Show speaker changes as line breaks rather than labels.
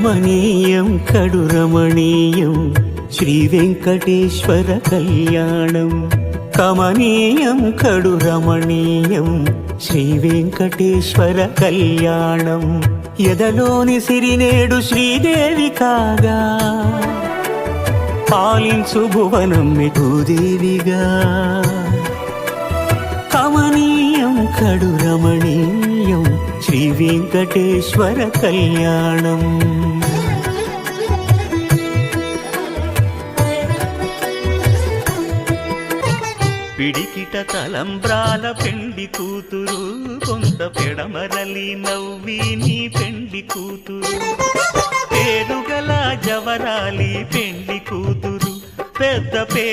కమనీయం కడు రమణీయం శ్రీ వెంకటేశ్వర కళ్యాణం. కమనీయం కడు రమణీయం శ్రీ వెంకటేశ్వర కళ్యాణం. ఎదలోని సిరినేడు శ్రీదేవి కాగా పాలించు భువనం భూదేవిగా. కమనీయం కడు రమణీయం శ్రీ వెంకటేశ్వర కళ్యాణం. పిడికిట తలంబ్రాల పెండి కూతురు, కొంత పెడమరలి నవ్వి నీ పెండి కూతురు. పేరుగల జవరాలి పెండి కూతురు, పెద్ద పేరు